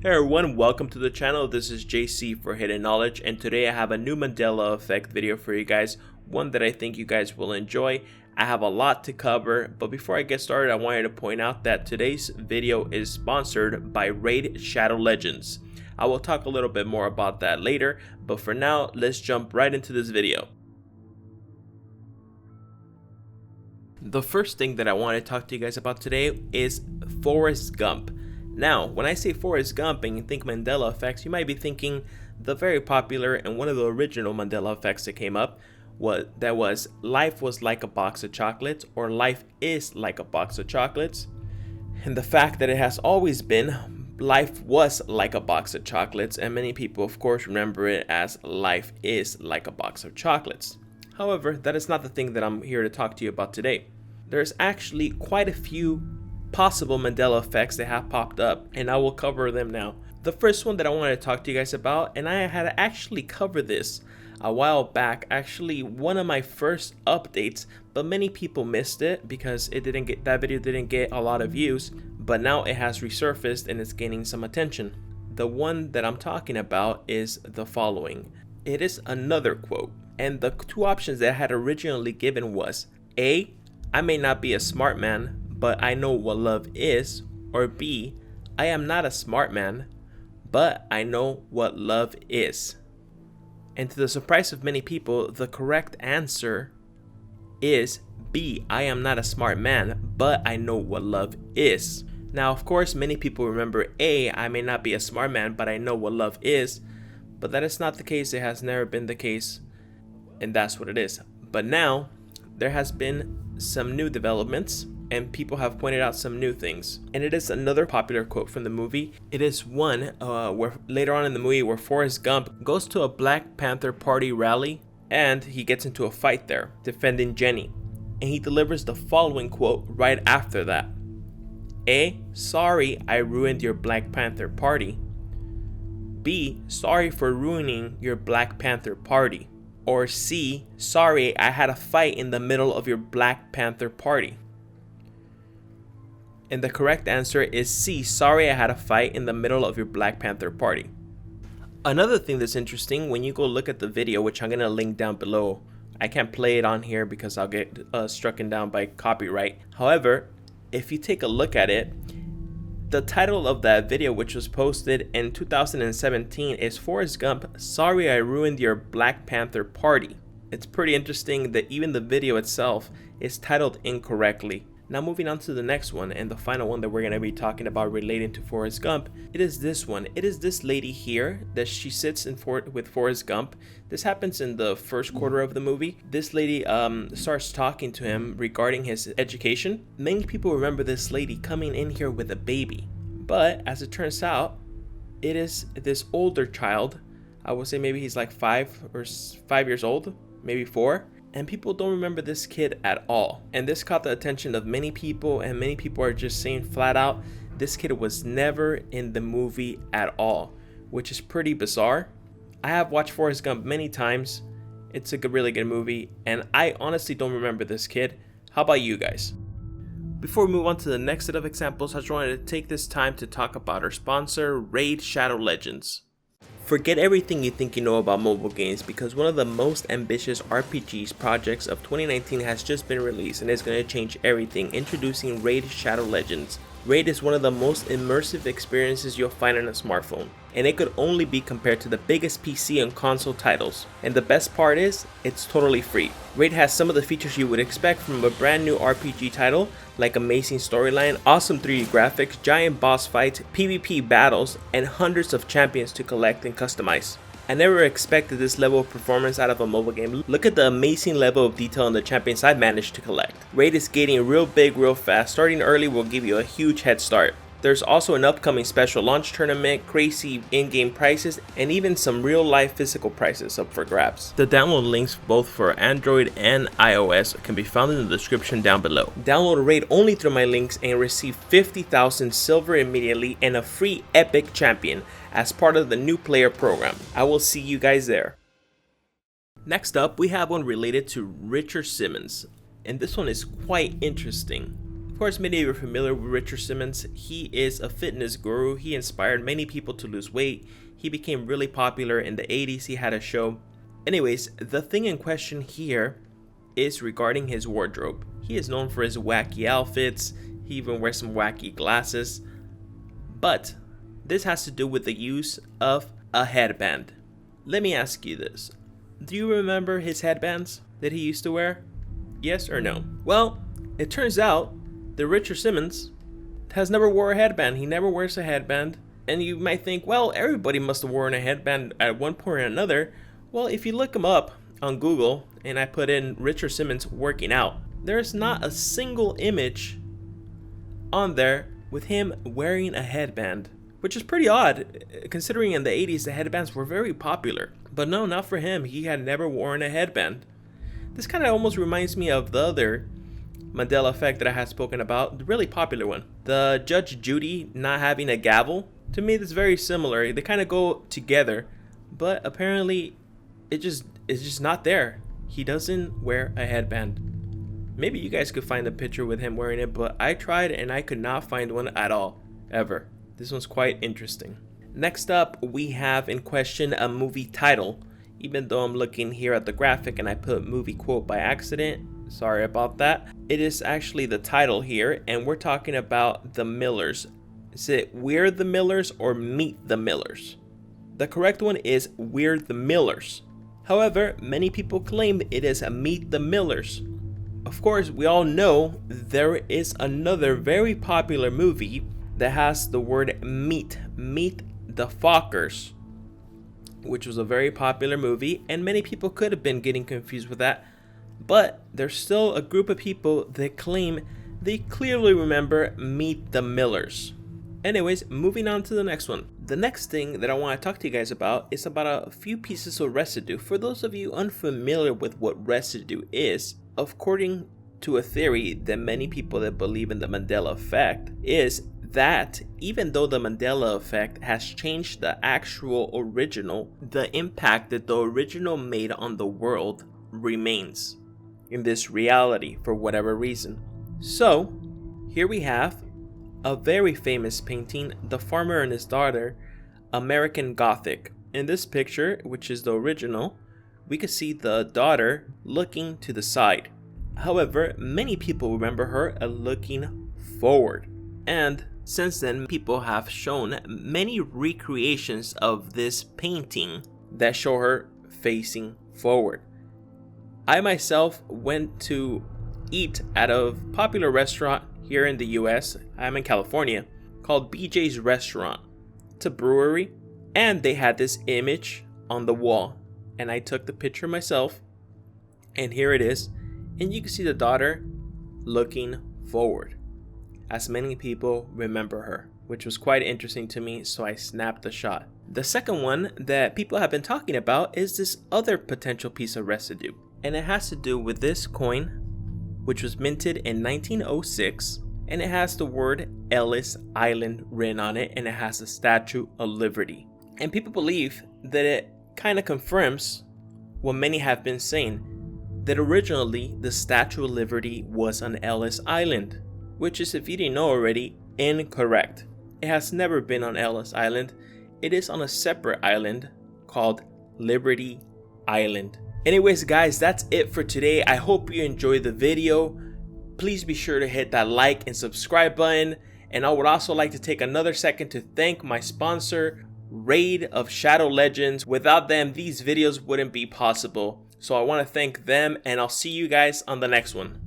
Hey everyone, welcome to the channel. This is JC for Hidden Knowledge, and today I have a new Mandela effect video for you guys, one that I think you guys will enjoy. I have a lot to cover, but before I get started, I wanted to point out that today's video is sponsored by Raid Shadow Legends. I will talk a little bit more about that later, but for now, let's jump right into this video. The first thing that I want to talk to you guys about today is Forrest Gump. Now, when I say Forrest Gump and you think Mandela effects, you might be thinking the very popular and one of the original Mandela effects that came up was life was like a box of chocolates, or life is like a box of chocolates. And the fact that it has always been life was like a box of chocolates, and many people of course remember it as life is like a box of chocolates. However, that is not the thing that I'm here to talk to you about today. There's actually quite a few possible Mandela effects that have popped up, and I will cover them now. The first one that I want to talk to you guys about, and I had actually covered this a while back, actually one of my first updates, but many people missed it because that video didn't get a lot of views, but now it has resurfaced and it's gaining some attention. The one that I'm talking about is the following. It is another quote, and the two options that I had originally given was A, I may not be a smart man, but I know what love is, or B, I am not a smart man, but I know what love is. And to the surprise of many people, the correct answer is B, I am not a smart man, but I know what love is. Now, of course, many people remember A, I may not be a smart man, but I know what love is, but that is not the case. It has never been the case, and that's what it is. But now, there has been some new developments, and people have pointed out some new things, and it is another popular quote from the movie. It is one where later on in the movie where Forrest Gump goes to a Black Panther Party rally and he gets into a fight there defending Jenny, and he delivers the following quote right after that. A, sorry I ruined your Black Panther Party. B, sorry for ruining your Black Panther Party. Or C, sorry I had a fight in the middle of your Black Panther Party. And the correct answer is C, sorry I had a fight in the middle of your Black Panther Party. Another thing that's interesting, when you go look at the video, which I'm going to link down below, I can't play it on here because I'll get struck down by copyright. However, if you take a look at it, the title of that video, which was posted in 2017, is Forrest Gump, sorry I ruined your Black Panther Party. It's pretty interesting that even the video itself is titled incorrectly. Now moving on to the next one, and the final one that we're going to be talking about relating to Forrest Gump, it is this one. It is this lady here that she sits with Forrest Gump. This happens in the first quarter of the movie. This lady starts talking to him regarding his education. Many people remember this lady coming in here with a baby, but as it turns out, it is this older child. I would say maybe he's like 5 years old, maybe 4. And people don't remember this kid at all. And this caught the attention of many people, and many people are just saying flat out, this kid was never in the movie at all, which is pretty bizarre. I have watched Forrest Gump many times. It's a really good movie, and I honestly don't remember this kid. How about you guys? Before we move on to the next set of examples, I just wanted to take this time to talk about our sponsor, Raid Shadow Legends. Forget everything you think you know about mobile games, because one of the most ambitious RPGs projects of 2019 has just been released and is going to change everything. Introducing Raid Shadow Legends. Raid is one of the most immersive experiences you'll find on a smartphone, and it could only be compared to the biggest PC and console titles. And the best part is, it's totally free. Raid has some of the features you would expect from a brand new RPG title, like amazing storyline, awesome 3D graphics, giant boss fights, PvP battles, and hundreds of champions to collect and customize. I never expected this level of performance out of a mobile game. Look at the amazing level of detail in the champions I've managed to collect. Raid is getting real big real fast. Starting early will give you a huge head start. There's also an upcoming special launch tournament, crazy in-game prices, and even some real-life physical prices up for grabs. The download links both for Android and iOS can be found in the description down below. Download Raid only through my links and receive 50,000 silver immediately and a free epic champion as part of the new player program. I will see you guys there. Next up, we have one related to Richard Simmons, and this one is quite interesting. Of course, many of you are familiar with Richard Simmons. He is a fitness guru. He inspired many people to lose weight. He became really popular in the 80s. He had a show. Anyways, the thing in question here is regarding his wardrobe. He is known for his wacky outfits. He even wears some wacky glasses. But this has to do with the use of a headband. Let me ask you this. Do you remember his headbands that he used to wear? Yes or no? Well, it turns out that Richard Simmons has never wore a headband. He never wears a headband. And you might think, well, everybody must have worn a headband at one point or another. Well, if you look him up on Google and I put in Richard Simmons working out, there's not a single image on there with him wearing a headband, which is pretty odd considering in the 80s the headbands were very popular. But no, not for him. He had never worn a headband. This kind of almost reminds me of the other Mandela effect that I had spoken about, the really popular one. The Judge Judy not having a gavel. To me, that's very similar. They kind of go together, but apparently it's just not there. He doesn't wear a headband. Maybe you guys could find a picture with him wearing it, but I tried and I could not find one at all, ever. This one's quite interesting. Next up, we have in question a movie title. Even though I'm looking here at the graphic and I put movie quote by accident, sorry about that. It is actually the title here, and we're talking about The Millers. Is it We're the Millers or Meet the Millers? The correct one is We're the Millers. However, many people claim it is Meet the Millers. Of course, we all know there is another very popular movie that has the word meet the Fockers, which was a very popular movie, and many people could have been getting confused with that. But there's still a group of people that claim they clearly remember Meet the Millers. Anyways, moving on to the next one. The next thing that I want to talk to you guys about is about a few pieces of residue. For those of you unfamiliar with what residue is, according to a theory that many people that believe in the Mandela effect, is that even though the Mandela effect has changed the actual original, the impact that the original made on the world remains in this reality for whatever reason. So here we have a very famous painting, The Farmer and His Daughter, American Gothic. In this picture, which is the original, we can see the daughter looking to the side. However, many people remember her looking forward. And since then, people have shown many recreations of this painting that show her facing forward. I myself went to eat at a popular restaurant here in the US, I'm in California, called BJ's Restaurant. It's a brewery, and they had this image on the wall, and I took the picture myself, and here it is, and you can see the daughter looking forward, as many people remember her, which was quite interesting to me, so I snapped the shot. The second one that people have been talking about is this other potential piece of residue, and it has to do with this coin, which was minted in 1906, and it has the word Ellis Island written on it, and it has the Statue of Liberty. And people believe that it kind of confirms what many have been saying, that originally the Statue of Liberty was on Ellis Island, which is, if you didn't know already, incorrect. It has never been on Ellis Island. It is on a separate island called Liberty Island. Anyways, guys, that's it for today. I hope you enjoyed the video. Please be sure to hit that like and subscribe button. And I would also like to take another second to thank my sponsor, Raid of Shadow Legends. Without them, these videos wouldn't be possible. So I want to thank them, and I'll see you guys on the next one.